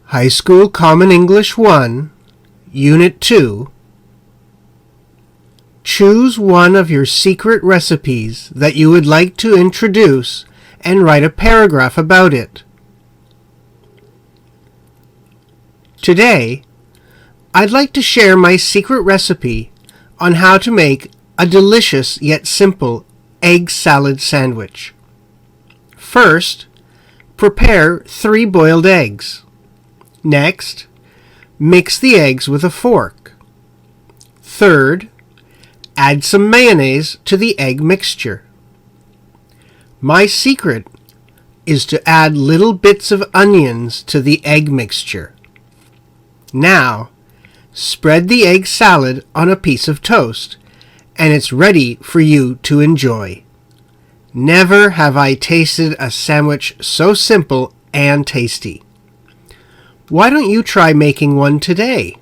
High School Common English 1, Unit 2. Choose one of your secret recipes that you would like to introduce and write a paragraph about it. Today, I'd like to share my secret recipe on how to make a delicious yet simple egg salad sandwich. First, prepare 3 boiled eggs. Next, mix the eggs with a fork. Third, add some mayonnaise to the egg mixture. My secret is to add little bits of onions to the egg mixture. Now, spread the egg salad on a piece of toast, and it's ready for you to enjoy. Never have I tasted a sandwich so simple and tasty. Why don't you try making one today?